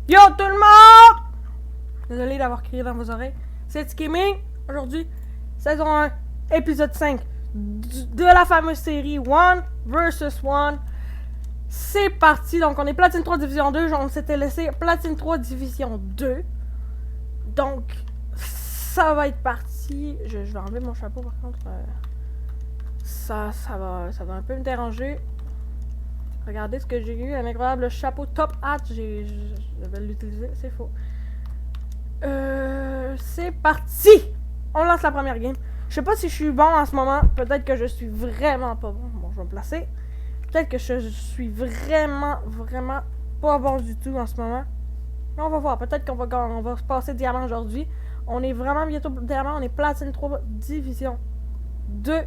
Yo tout le monde! Désolé d'avoir crié dans vos oreilles. C'est Gaming. Aujourd'hui, saison 1, épisode 5 de la fameuse série One vs One. C'est parti. Donc, on est Platine 3 Division 2. On s'était laissé Platine 3 Division 2. Donc, ça va être parti. Je vais enlever mon chapeau par contre. Ça va un peu me déranger. Regardez ce que j'ai eu, un incroyable chapeau top hat. Je vais l'utiliser, c'est faux. C'est parti! On lance la première game. Je sais pas si je suis bon en ce moment. Peut-être que je suis vraiment pas bon. Bon, je vais me placer. Peut-être que je suis vraiment pas bon du tout en ce moment. Mais on va voir. Peut-être qu'on va se passer diamant aujourd'hui. On est vraiment bientôt diamant. On est platine 3 division 2.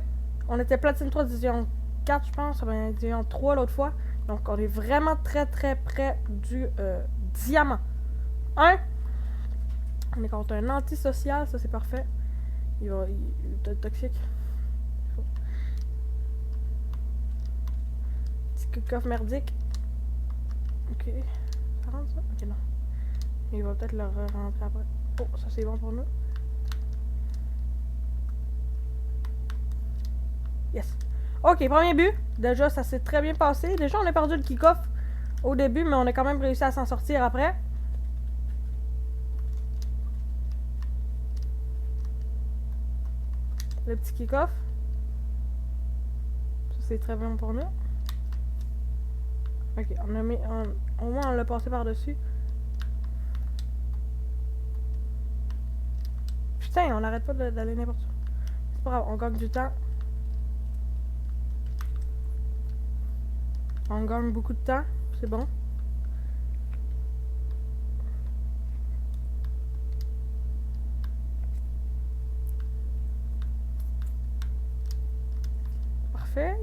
On était platine 3 division 4, je pense. Ben, division 3 l'autre fois. Donc, on est vraiment très près du diamant 1. On est contre un antisocial, ça c'est parfait. Il est peut-être toxique. Petit coffre merdique. Ok. Ça rentre ça? Ok, non. Il va peut-être le rentrer après. Oh, ça c'est bon pour nous. Yes. Ok, premier but. Déjà, ça s'est très bien passé. Déjà, on a perdu le kick-off au début, mais on a quand même réussi à s'en sortir après. Le petit kick-off. Ça c'est très bien pour nous. Ok, on a mis au moins on l'a passé par-dessus. Putain, on n'arrête pas d'aller n'importe où. C'est pas grave, on gagne du temps. On gagne beaucoup de temps, c'est bon. Parfait.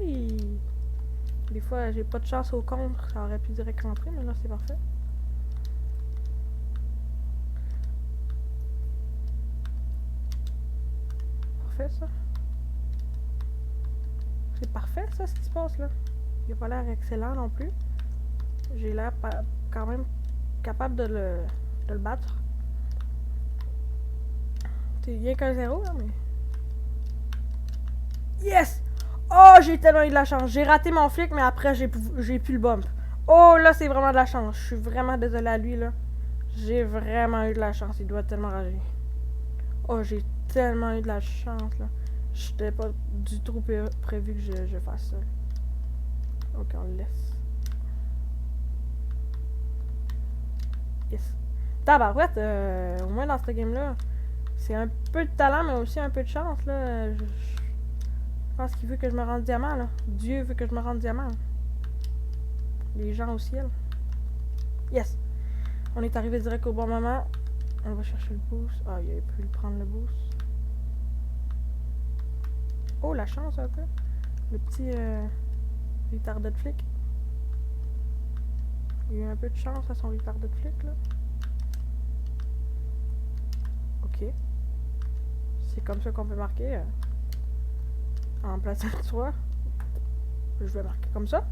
Des fois, j'ai pas de chance au contre, ça aurait pu direct rentrer, mais là, c'est parfait. Parfait, ça. C'est parfait, ça, ce qui se passe, là. Il a pas l'air excellent non plus. J'ai l'air quand même capable de le battre. C'est rien qu'un 0, là, mais... Yes! Oh, j'ai tellement eu de la chance. J'ai raté mon flic, mais après, j'ai pu le bump. Oh, là, c'est vraiment de la chance. Je suis vraiment désolé à lui, là. J'ai vraiment eu de la chance. Il doit tellement rager. Oh, j'ai tellement eu de la chance, là. J'étais pas du tout prévu que je fasse ça. Ok, on le laisse. Yes. Tabarouette, au moins dans ce game-là, c'est un peu de talent, mais aussi un peu de chance, là. Je pense qu'il veut que je me rende diamant, là. Dieu veut que je me rende diamant. Là. Les gens au ciel. Yes! On est arrivé direct au bon moment. On va chercher le boost. Ah, il a pu prendre le boost. Oh, la chance un peu. Le petit retarded flic. Il a eu un peu de chance à son retarded flic, là. Ok. C'est comme ça qu'on peut marquer. En place de 3. Je vais marquer comme ça.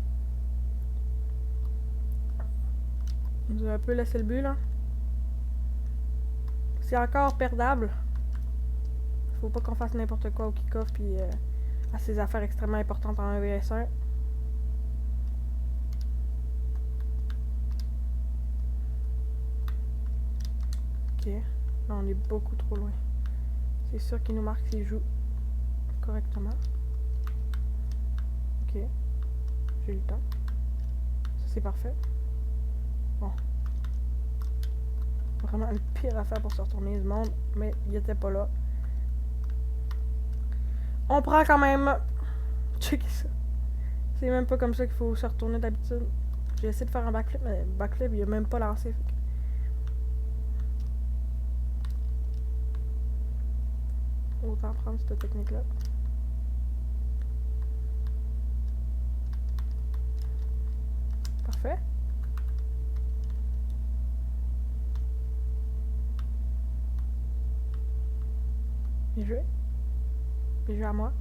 On nous a un peu laissé le but, là. C'est encore perdable. Faut pas qu'on fasse n'importe quoi au kick-off puis à ces affaires extrêmement importantes en 1vs1. Ok. Là, on est beaucoup trop loin. C'est sûr qu'il nous marque s'il joue correctement. Ok. J'ai eu le temps. Ça, c'est parfait. Bon. Vraiment le pire affaire pour se retourner du monde, mais il était pas là. On prend quand même... Checkez ça. C'est même pas comme ça qu'il faut se retourner d'habitude. J'ai essayé de faire un backflip, mais le backflip, il a même pas lancé. Autant prendre cette technique-là. Parfait. Bien joué. Bien joué à moi.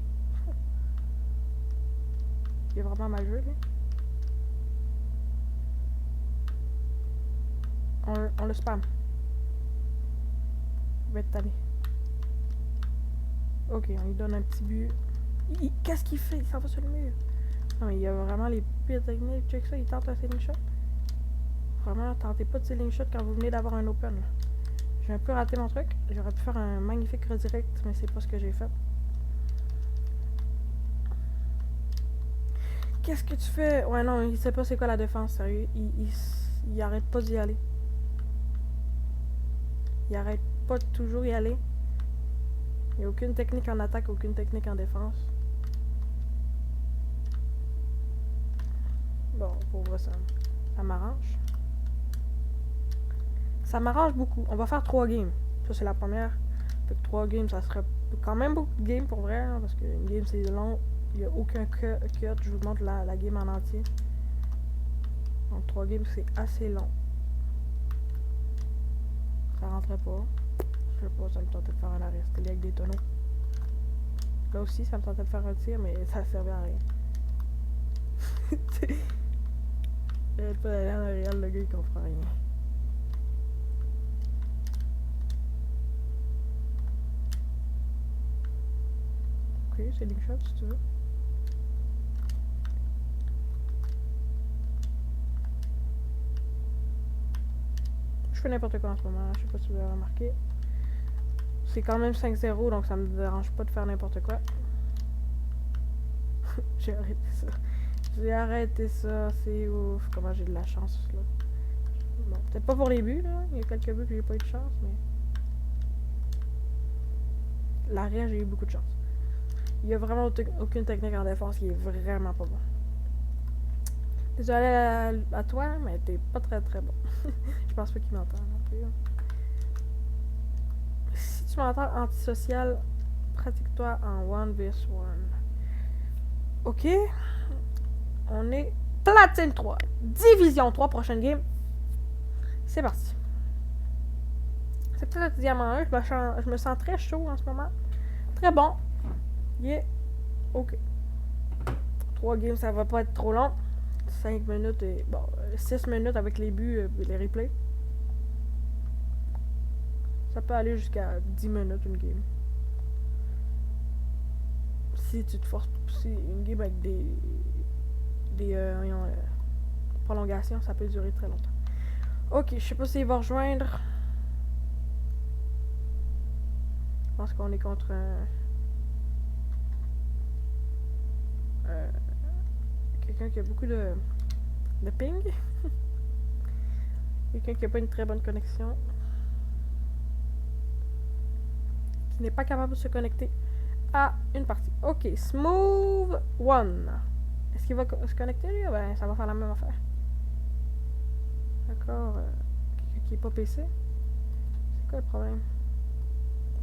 Il a vraiment mal joué, lui. On le spam. Il va être tanné. Ok, on lui donne un petit but. Qu'est-ce qu'il fait? Il s'en va sur le mur. Non, mais il y a vraiment les pires techniques. Check ça, il tente un ceiling shot. Vraiment, tentez pas de ceiling shot quand vous venez d'avoir un open. J'ai un peu raté mon truc. J'aurais pu faire un magnifique redirect, mais c'est pas ce que j'ai fait. Qu'est-ce que tu fais? Ouais, non, il sait pas c'est quoi la défense, sérieux. Il arrête pas d'y aller. Il arrête pas de toujours y aller. Il n'y a aucune technique en attaque, aucune technique en défense. Bon, pour vrai, ça m'arrange. Ça m'arrange beaucoup. On va faire 3 games. Ça, c'est la première. Fait que 3 games, ça serait quand même beaucoup de games pour vrai, hein, parce qu'une game, c'est long. Il n'y a aucun cut. Je vous montre la game en entier. Donc, 3 games, c'est assez long. Ça rentrait pas. Je sais pas, ça me tentait de faire un arrêt. C'était avec des tonneaux. Là aussi, ça me tentait de faire un tir, mais ça servait à rien. J'arrête pas d'aller en arrière, le gars, il comprend rien. Ok, c'est des shots si tu veux. Je fais n'importe quoi en ce moment, je sais pas si vous avez remarqué. C'est quand même 5-0, donc ça me dérange pas de faire n'importe quoi. J'ai arrêté ça. J'ai arrêté ça, c'est ouf. Comment j'ai de la chance là. Bon, peut-être pas pour les buts là. Il y a quelques buts que j'ai pas eu de chance, mais. L'arrêt, j'ai eu beaucoup de chance. Il y a vraiment aucune technique en défense qui est vraiment pas bon. Désolé à toi, mais t'es pas très bon. Je pense pas qu'il m'entend non plus. Si tu m'entends antisocial, pratique-toi en 1vs1. Ok. On est Platine 3. Division 3, prochaine game. C'est parti. C'est peut-être le diamant 1. Je me sens très chaud en ce moment. Très bon. Yeah. Ok. 3 games, ça va pas être trop long. 5 minutes et. Bon, 6 minutes avec les buts et les replays. Ça peut aller jusqu'à 10 minutes une game. Si tu te forces. Si une game avec des prolongations, ça peut durer très longtemps. Ok, je sais pas s'il va rejoindre. Je pense qu'on est contre quelqu'un qui a beaucoup de ping. Quelqu'un qui a pas une très bonne connexion. Qui n'est pas capable de se connecter à une partie. Ok, Smooth One. Est-ce qu'il va se connecter lui? Ben, ça va faire la même affaire. D'accord. Quelqu'un qui est pas PC. C'est quoi le problème?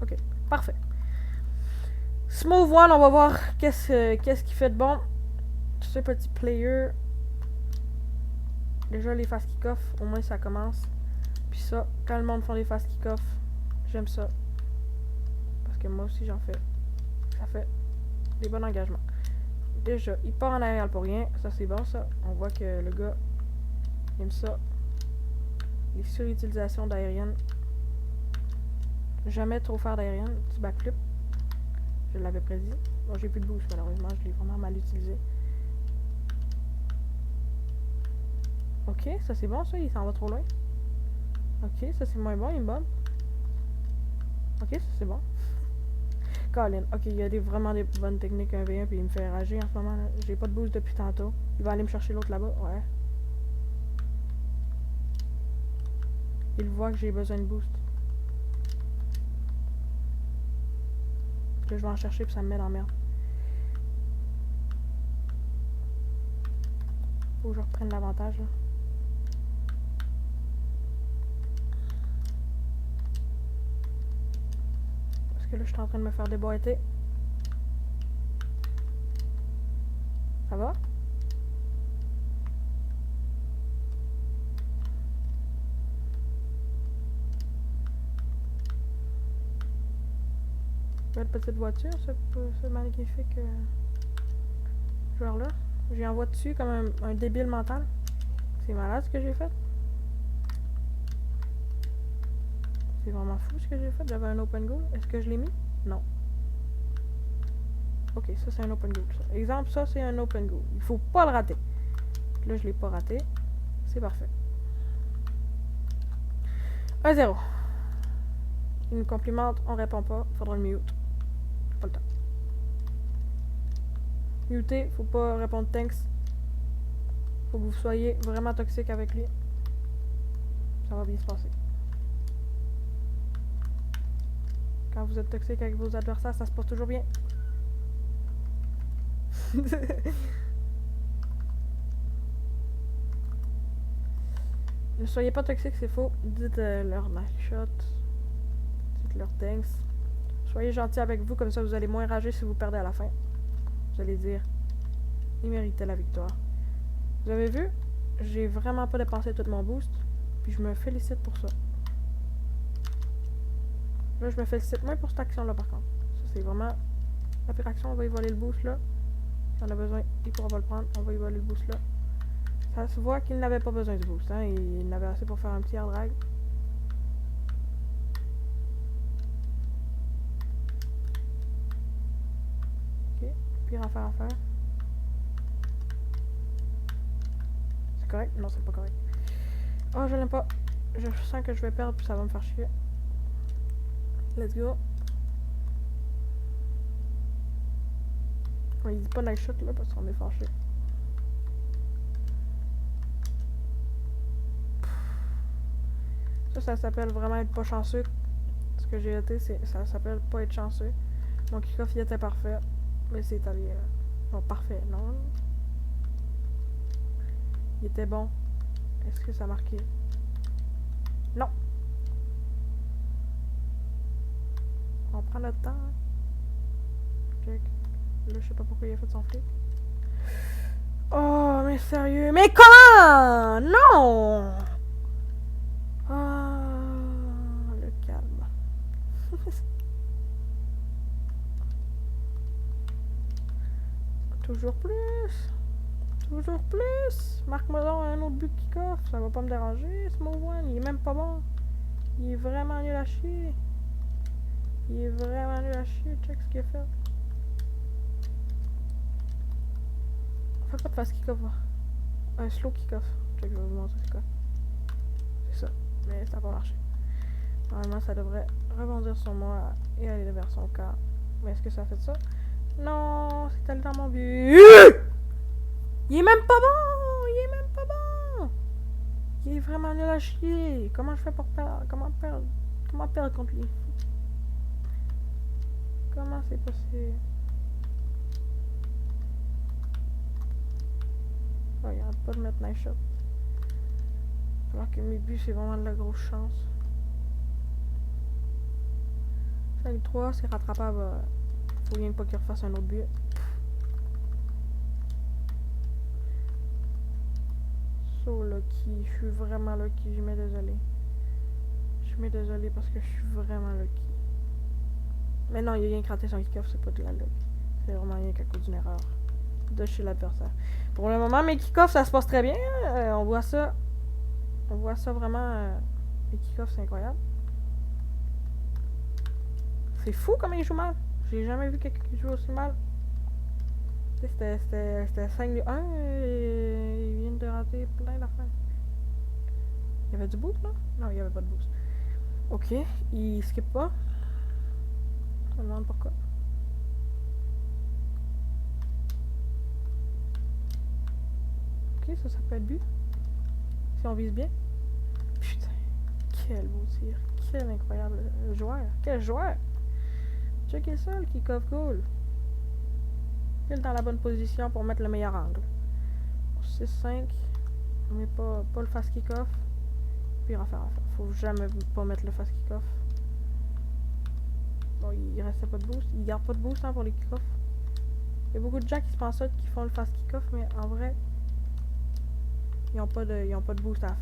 Ok, parfait. Smooth One, on va voir qu'est-ce qu'il fait de bon. Ce petit player. Déjà les fast kick-off, au moins ça commence. Puis ça, quand le monde fait les fast kick-off, j'aime ça. Parce que moi aussi j'en fais. Ça fait des bons engagements. Déjà, il part en arrière pour rien. Ça c'est bon ça. On voit que le gars aime ça. Les surutilisations d'aérienne. Jamais trop faire d'aérienne. Petit backflip. Je l'avais prédit. Bon, j'ai plus de boost malheureusement. Je l'ai vraiment mal utilisé. Ok, ça c'est bon ça. Il s'en va trop loin. Ok, ça c'est moins bon. Il me bombe. Ok, ça c'est bon. Colin. Ok, il y a vraiment des bonnes techniques 1v1 puis il me fait rager en ce moment. J'ai pas de boost depuis tantôt. Il va aller me chercher l'autre là-bas. Ouais. Il voit que j'ai besoin de boost. Là, je vais en chercher puis ça me met dans la merde. Faut que je reprenne l'avantage là. Parce que là, je suis en train de me faire déboîter. Ça va? Belle petite voiture, ce magnifique joueur-là. J'y envoie dessus comme un débile mental. C'est malade ce que j'ai fait. C'est vraiment fou ce que j'ai fait. J'avais un open goal. Est-ce que je l'ai mis? Non. Ok, ça c'est un open goal. Ça. Exemple, ça c'est un open goal. Il faut pas le rater. Là, je l'ai pas raté. C'est parfait. 1-0. Il nous complimente, on répond pas. Faudra le mute. Pas le temps. Muter, faut pas répondre thanks. Faut que vous soyez vraiment toxique avec lui. Ça va bien se passer. Quand vous êtes toxique avec vos adversaires, ça se passe toujours bien. Ne soyez pas toxique, c'est faux. Dites leur nice shot. Dites leur thanks. Soyez gentil avec vous, comme ça vous allez moins rager si vous perdez à la fin. Vous allez dire, il méritait la victoire. Vous avez vu? J'ai vraiment pas dépensé tout mon boost. Puis je me félicite pour ça. Là, je me félicite moins pour cette action-là, par contre. Ça, c'est vraiment la pire action. On va y voler le boost, là. Si on a besoin, il pourra pas le prendre. On va y voler le boost, là. Ça se voit qu'il n'avait pas besoin du boost, hein. Il n'avait assez pour faire un petit air drag. Ok. Pire affaire à faire. C'est correct? Non, c'est pas correct. Oh, je l'aime pas. Je sens que je vais perdre, puis ça va me faire chier. Let's go. Il dit pas nice shot là parce qu'on est fâché. Ça s'appelle vraiment être pas chanceux. Ce que j'ai été, ça s'appelle pas être chanceux. Mon kick-off il était parfait. Mais c'est allé. Non, parfait, non. Il était bon. Est-ce que ça marquait? Non. On prend notre temps. Check. Là, je sais pas pourquoi il a fait son flic. Oh, mais sérieux. Mais comment? Non! Ah, le calme. Toujours plus. Toujours plus. Marque-moi donc un autre but de kick-off. Ça va pas me déranger, ce move one. Il est même pas bon. Il est vraiment nul à chier. Il est vraiment nul à chier. Check ce qu'il a fait. Faut pas de fast kick-off. Un slow kick-off. Check, je vais vous montrer c'est quoi. C'est ça. Mais ça n'a pas marché. Normalement, ça devrait rebondir sur moi et aller vers son corps. Mais est-ce que ça a fait ça? Non, c'est allé dans mon but. Il est même pas bon! Il est même pas bon! Il est vraiment nul à chier. Comment je fais pour perdre? Comment perdre contre lui? Comment c'est possible? Oh, il arrête pas de mettre nice shot. Alors que mes buts, c'est vraiment de la grosse chance. 5-3, c'est rattrapable. Faut bien pas qu'il refasse un autre but. So lucky, je suis vraiment lucky, je m'ai désolé. Je m'ai désolé parce que je suis vraiment lucky. Mais non, il a rien craté son kick-off, c'est pas de la luck. C'est vraiment rien qu'à cause d'une erreur de chez l'adversaire. Pour le moment, mes kick-offs, ça se passe très bien. On voit ça. On voit ça vraiment. Les kick-offs, c'est incroyable. C'est fou comme il joue mal. J'ai jamais vu quelqu'un qui joue aussi mal. C'était 5-1. Il vient de rater plein d'affaires. Il y avait du boost, là? Non, il n'y avait pas de boost. Ok, il skip pas. Je me demande pourquoi. Ok, ça peut être but. Si on vise bien. Putain, quel beau tir. Quel incroyable joueur. Quel joueur. Checkez ça, le kick-off goal. Il est dans la bonne position pour mettre le meilleur angle. 6-5. On met pas le fast kick-off. Pire affaire à faire. Faut jamais pas mettre le fast kick-off. Bon, il restait pas de boost. Il garde pas de boost hein, pour les kick-off. Il y a beaucoup de gens qui se pensent ça, qui font le fast kick-off, mais en vrai, ils ont pas de boost à la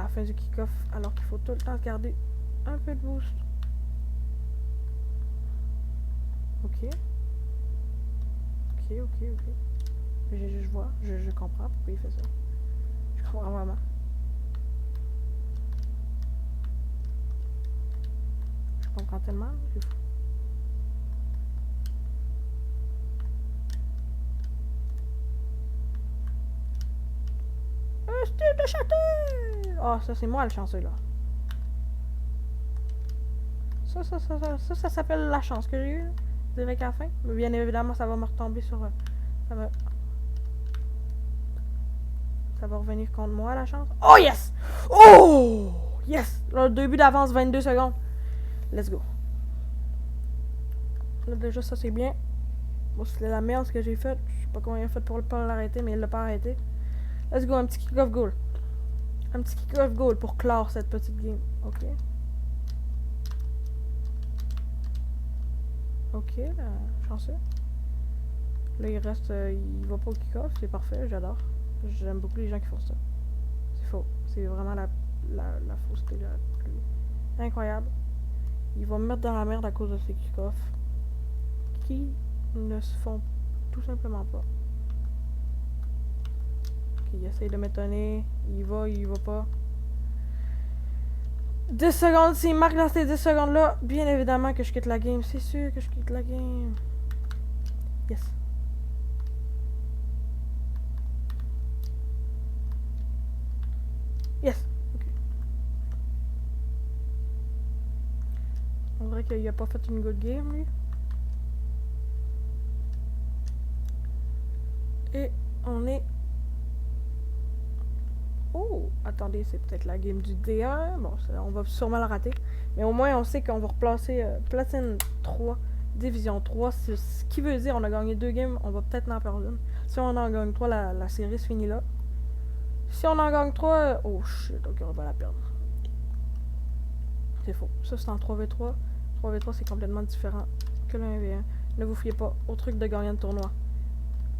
fin du kick-off, alors qu'il faut tout le temps se garder un peu de boost. Ok. Je vois, je comprends pourquoi il fait ça. Je comprends vraiment. comprends tellement. C'est fou. Un style de château! Oh, ça, c'est moi le chanceux, là. Ça s'appelle la chance que j'ai eue. Je dirais qu'à la fin. Mais bien évidemment, ça va me retomber sur... Ça va revenir contre moi, la chance. Oh, yes! Oh! Yes! Le début d'avance, 22 secondes. Let's go. Là, déjà, ça, c'est bien. Bon, c'est la merde ce que j'ai fait. Je sais pas comment il a fait pour pas l'arrêter, mais il l'a pas arrêté. Let's go, un petit kick-off goal. Un petit kick-off goal pour clore cette petite game. Ok. Ok, là, chanceux. Là, il reste... il va pas au kick-off, c'est parfait, j'adore. J'aime beaucoup les gens qui font ça. C'est faux. C'est vraiment la fausseté la plus incroyable. Ils vont me mettre dans la merde à cause de ces kick-offs. Qui ne se font tout simplement pas. Ok, il essaye de m'étonner. Il va pas. 10 secondes, s'il marque dans ces 10 secondes-là, bien évidemment que je quitte la game. C'est sûr que je quitte la game. Yes. Yes. Ok. On dirait qu'il a pas fait une good game, lui. Et on est... Oh! Attendez, c'est peut-être la game du D1. Bon, on va sûrement la rater. Mais au moins, on sait qu'on va replacer Platine 3, Division 3. Ce qui veut dire on a gagné 2 games, on va peut-être en perdre une. Si on en gagne 3, la série se finit là. Si on en gagne 3, oh shit, ok, on va la perdre. C'est faux. Ça, c'est en 3v3. 3v3, c'est complètement différent que le 1v1. Ne vous fiez pas au truc de gagnant de tournoi.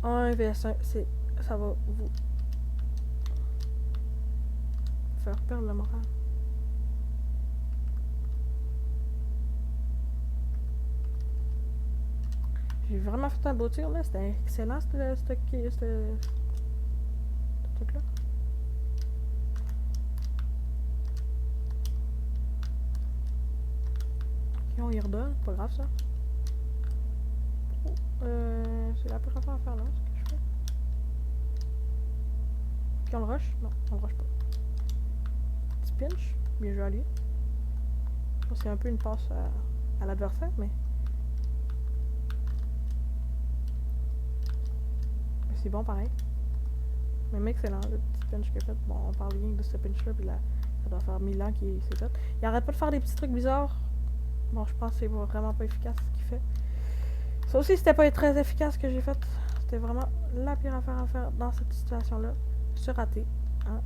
1 vs1, ça va vous faire perdre le moral. J'ai vraiment fait un beau tir là, c'était excellent ce truc là. Ok, on y redonne, pas grave ça. C'est la pire affaire à faire là, ce que je fais. Ok, on le rush? Non, on le rush pas. Petit pinch, bien joué à lui. C'est un peu une passe à l'adversaire, mais c'est bon pareil. Même excellent, le petit pinch qu'il a fait. Bon, on parle bien de ce pinch-là, puis là, ça doit faire 1000 ans qu'il s'est fait. Il arrête pas de faire des petits trucs bizarres. Bon, je pense que c'est vraiment pas efficace ce qu'il fait. Ça aussi, c'était pas très efficace ce que j'ai fait. C'était vraiment la pire affaire à faire dans cette situation-là. Se rater. Hein?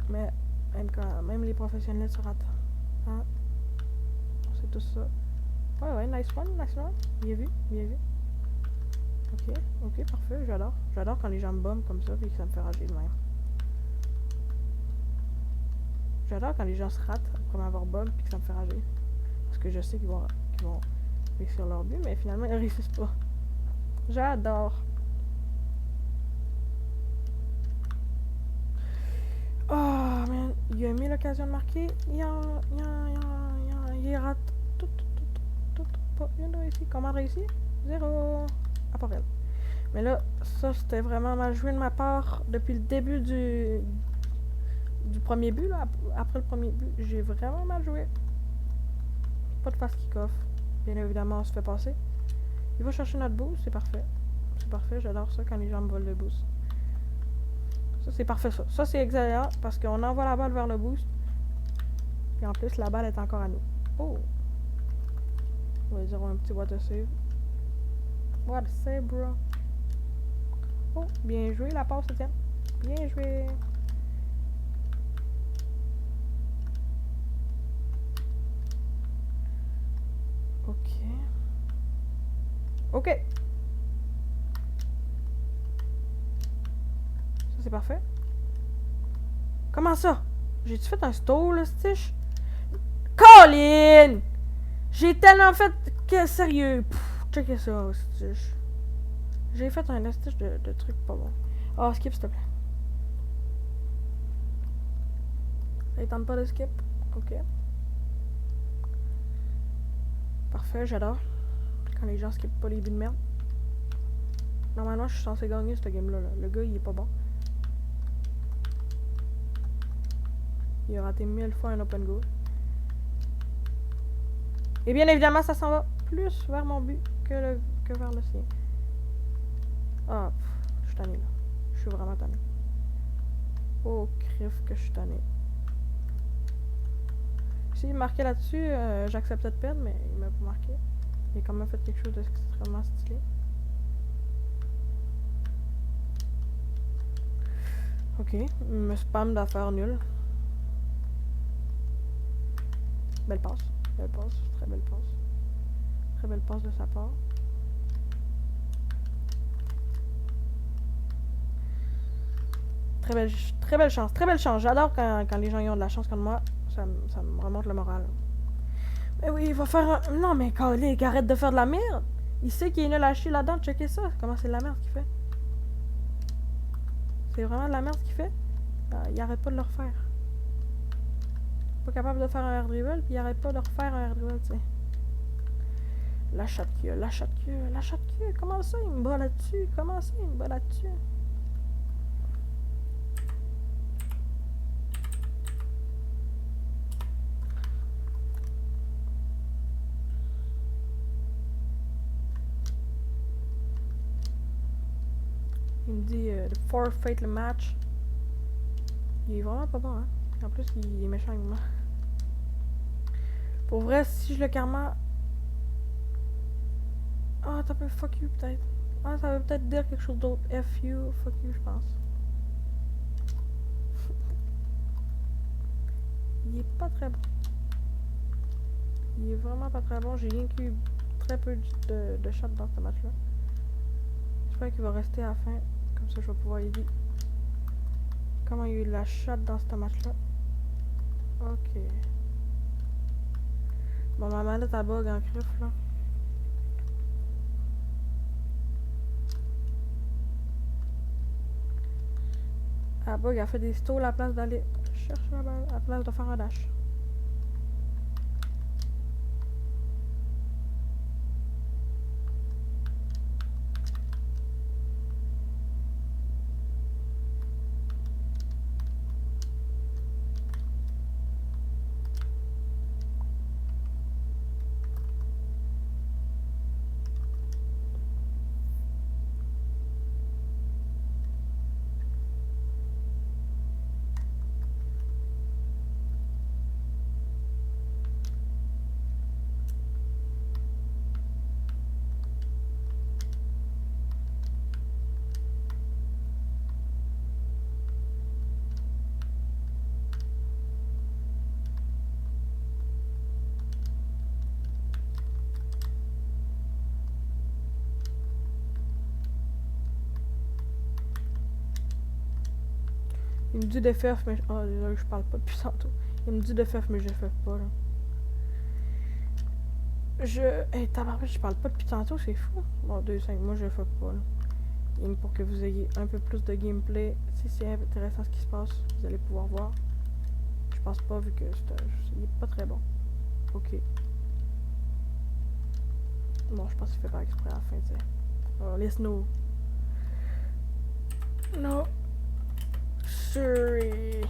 Mais même les professionnels se ratent. Hein? C'est tout ça. Ouais, nice one, nice one. Bien vu, bien vu. Ok, parfait, j'adore. J'adore quand les gens me bombent comme ça et que ça me fait rager de même. J'adore quand les gens se ratent après m'avoir bomb et que ça me fait rager. Parce que je sais qu'ils vont réussir leur but, mais finalement ils réussissent pas. J'adore. Oh man, il a mis l'occasion de marquer. Il rate tout. Pas une réussite. Comment réussir? 0. À part elle. Mais là, ça c'était vraiment mal joué de ma part depuis le début du premier but. Là. Après le premier but, j'ai vraiment mal joué. Pas de fast kick-off. Bien évidemment, on se fait passer. Il va chercher notre boost, c'est parfait. C'est parfait, j'adore ça quand les gens me volent le boost. Ça, c'est parfait ça. Ça, c'est excellent parce qu'on envoie la balle vers le boost. Et en plus, la balle est encore à nous. Oh! On va dire un petit water save. Water save, bro. Oh, bien joué la passe, Etienne. Bien joué. Ok. Ça, c'est parfait. Comment ça? J'ai-tu fait un stall, le Stitch? Colin! J'ai tellement fait que sérieux. Pff, checkez ça, Stitch. J'ai fait un Stitch de trucs pas bons. Oh, skip, s'il te plaît. Ça ne tente pas de skip? Ok. Parfait, j'adore. Quand les gens skippent pas les buts de merde. Normalement, je suis censé gagner cette game-là. Là. Le gars, il est pas bon. Il a raté 1000 fois un open goal. Et bien évidemment, ça s'en va plus vers mon but que vers le sien. Ah, je suis tanné là. Je suis vraiment tanné. Oh, crif que je suis tanné. S'il marquait là-dessus, j'acceptais de perdre, mais il m'a pas marqué. Il a quand même fait quelque chose d'extrêmement stylé. Ok, il me spam d'affaires nulles. Belle passe, très belle passe. Très belle passe de sa part. Très belle chance, très belle chance. J'adore quand les gens y ont de la chance comme moi. Ça me remonte le moral. Mais oui, il va faire un... Non, mais Kalik, arrête de faire de la merde. Il sait qu'il est nul à chier là-dedans. Checkez ça. Comment c'est de la merde qu'il fait. C'est vraiment de la merde qu'il fait. Il arrête pas de le refaire. Pas capable de faire un air dribble, puis il arrête pas de refaire un air dribble, tu sais. La chatte queue, la chatte queue, la chatte queue. Comment ça, il me bat là-dessus? Comment ça, il me bat là-dessus? Il me dit de forfeit le match. Il est vraiment pas bon, hein. En plus, il est méchant avec moi. Pour vrai, si je le karma... Ah, t'as peu fuck you peut-être. Ah, ça veut peut-être dire quelque chose d'autre. F you, fuck you, je pense. Il est pas très bon. Il est vraiment pas très bon. J'ai rien eu très peu de shots dans ce match-là. J'espère qu'il va rester à la fin. Comme ça, je vais pouvoir aider. Comment il y a eu la shot dans ce match-là. Ok. Bon, ma manette a bug en crif, là. Elle bug, elle fait des stalls à la place d'aller chercher la balle, à la place de faire un dash. Il me dit de faire, mais... Oh, désolé, je parle pas depuis tantôt. Il me dit de faire, mais je le fais pas, là. Hey, tabarnak, je parle pas depuis tantôt, c'est fou. Bon, 2-5, moi je le fais pas, là. Et pour que vous ayez un peu plus de gameplay, si c'est intéressant ce qui se passe, vous allez pouvoir voir. Je pense pas, vu que il est pas très bon. Ok. Bon, je pense qu'il fait pas exprès à la fin, tu sais. Alors, les snow. No. Sorry.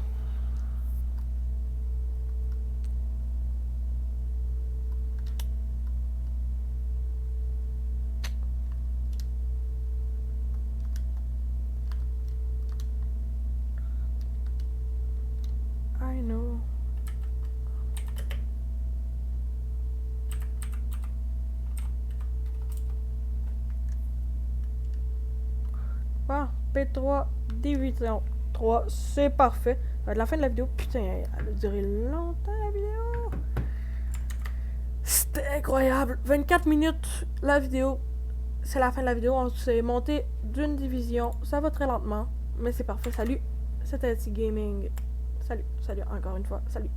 I know. Bon, P3, division 3, c'est parfait. À la fin de la vidéo, putain, elle a duré longtemps la vidéo. C'était incroyable. 24 minutes la vidéo. C'est la fin de la vidéo. On s'est monté d'une division. Ça va très lentement, mais c'est parfait. Salut, c'était Gaming. Salut encore une fois. Salut.